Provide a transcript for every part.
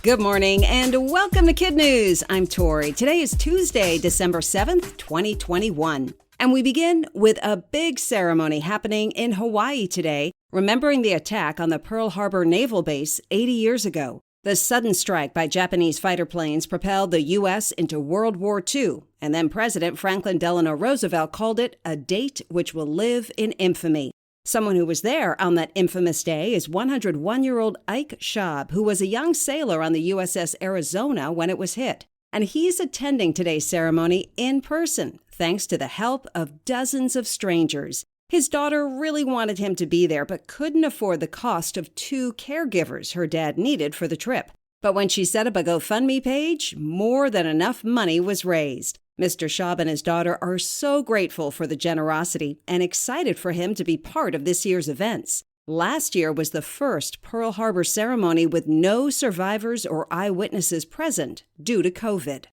Good morning and welcome to KidNuz. I'm Tori. Today is Tuesday, December 7th, 2021. And we begin with a big ceremony happening in Hawaii today, remembering the attack on the Pearl Harbor Naval Base 80 years ago. The sudden strike by Japanese fighter planes propelled the U.S. into World War II, and then President Franklin Delano Roosevelt called it a date which will live in infamy. Someone who was there on that infamous day is 101-year-old Ike Schaub, who was a young sailor on the USS Arizona when it was hit. And he's attending today's ceremony in person, thanks to the help of dozens of strangers. His daughter really wanted him to be there, but couldn't afford the cost of 2 caregivers her dad needed for the trip. But when she set up a GoFundMe page, more than enough money was raised. Mr. Schaub and his daughter are so grateful for the generosity and excited for him to be part of this year's events. Last year was the first Pearl Harbor ceremony with no survivors or eyewitnesses present due to COVID.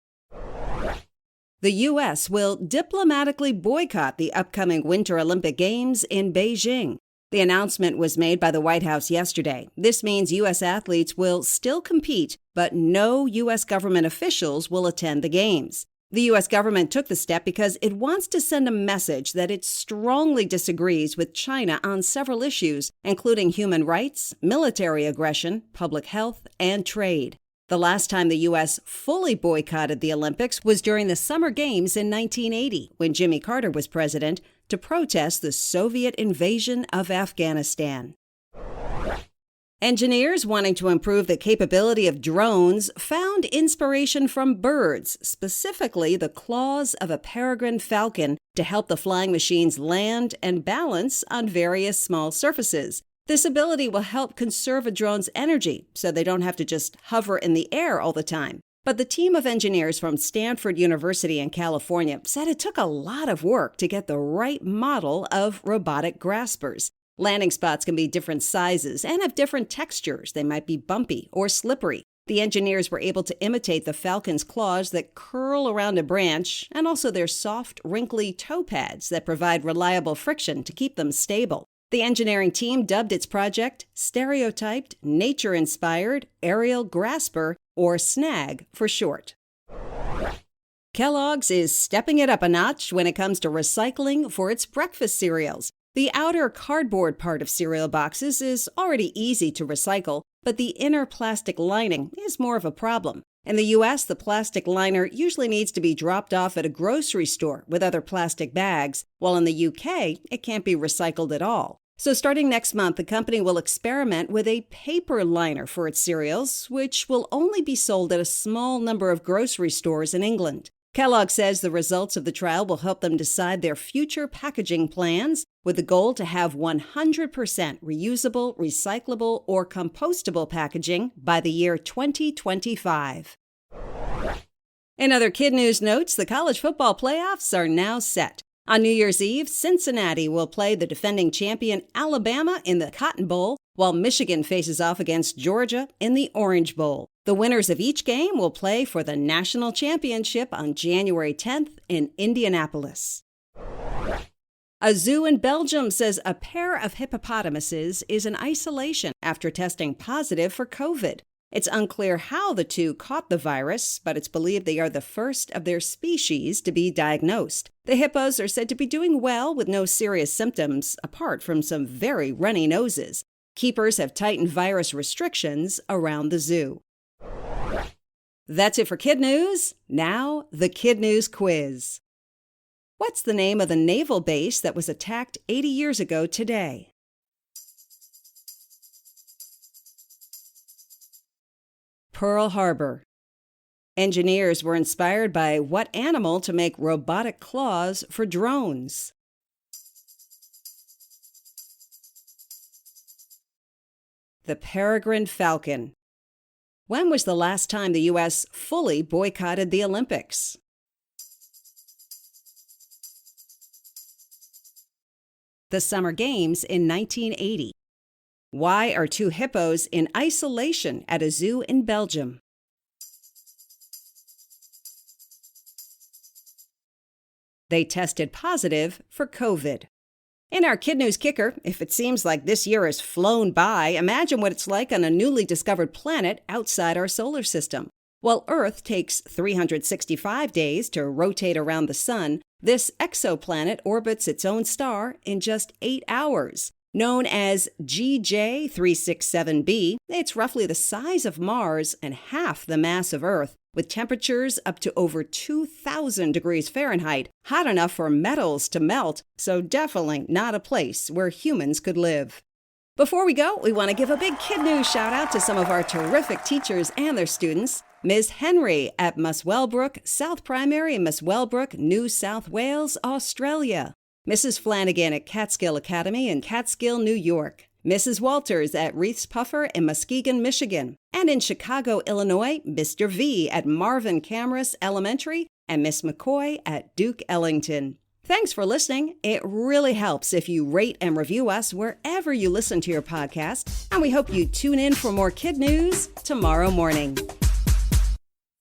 The U.S. will diplomatically boycott the upcoming Winter Olympic Games in Beijing. The announcement was made by the White House yesterday. This means U.S. athletes will still compete, but no U.S. government officials will attend the Games. The U.S. government took the step because it wants to send a message that it strongly disagrees with China on several issues, including human rights, military aggression, public health, and trade. The last time the U.S. fully boycotted the Olympics was during the Summer Games in 1980, when Jimmy Carter was president, to protest the Soviet invasion of Afghanistan. Engineers wanting to improve the capability of drones found inspiration from birds, specifically the claws of a peregrine falcon, to help the flying machines land and balance on various small surfaces. This ability will help conserve a drone's energy, so they don't have to just hover in the air all the time. But the team of engineers from Stanford University in California said it took a lot of work to get the right model of robotic graspers. Landing spots can be different sizes and have different textures. They might be bumpy or slippery. The engineers were able to imitate the falcon's claws that curl around a branch, and also their soft, wrinkly toe pads that provide reliable friction to keep them stable. The engineering team dubbed its project Stereotyped Nature-Inspired Aerial Grasper, or SNAG for short. Kellogg's is stepping it up a notch when it comes to recycling for its breakfast cereals. The outer cardboard part of cereal boxes is already easy to recycle, but the inner plastic lining is more of a problem. In the U.S., the plastic liner usually needs to be dropped off at a grocery store with other plastic bags, while in the U.K., it can't be recycled at all. So starting next month, the company will experiment with a paper liner for its cereals, which will only be sold at a small number of grocery stores in England. Kellogg says the results of the trial will help them decide their future packaging plans, with the goal to have 100% reusable, recyclable, or compostable packaging by the year 2025. In other KidNuz notes, the college football playoffs are now set. On New Year's Eve, Cincinnati will play the defending champion Alabama in the Cotton Bowl, while Michigan faces off against Georgia in the Orange Bowl. The winners of each game will play for the national championship on January 10th in Indianapolis. A zoo in Belgium says a pair of hippopotamuses is in isolation after testing positive for COVID. It's unclear how the 2 caught the virus, but it's believed they are the first of their species to be diagnosed. The hippos are said to be doing well with no serious symptoms, apart from some very runny noses. Keepers have tightened virus restrictions around the zoo. That's it for KidNuz. Now, the KidNuz quiz. What's the name of the naval base that was attacked 80 years ago today? Pearl Harbor. Engineers were inspired by what animal to make robotic claws for drones? The peregrine falcon. When was the last time the U.S. fully boycotted the Olympics? The Summer Games in 1980. Why are 2 hippos in isolation at a zoo in Belgium? They tested positive for COVID. In our Kid News Kicker, if it seems like this year has flown by, imagine what it's like on a newly discovered planet outside our solar system. While Earth takes 365 days to rotate around the sun, this exoplanet orbits its own star in just 8 hours. Known as GJ367b, it's roughly the size of Mars and half the mass of Earth, with temperatures up to over 2,000 degrees Fahrenheit, hot enough for metals to melt, so definitely not a place where humans could live. Before we go, we want to give a big Kid News shout out to some of our terrific teachers and their students. Ms. Henry at Muswellbrook South Primary in Muswellbrook, New South Wales, Australia. Mrs. Flanagan at Catskill Academy in Catskill, New York. Mrs. Walters at Reith's Puffer in Muskegon, Michigan. And in Chicago, Illinois, Mr. V at Marvin Cameras Elementary and Miss McCoy at Duke Ellington. Thanks for listening. It really helps if you rate and review us wherever you listen to your podcast. And we hope you tune in for more Kid News tomorrow morning.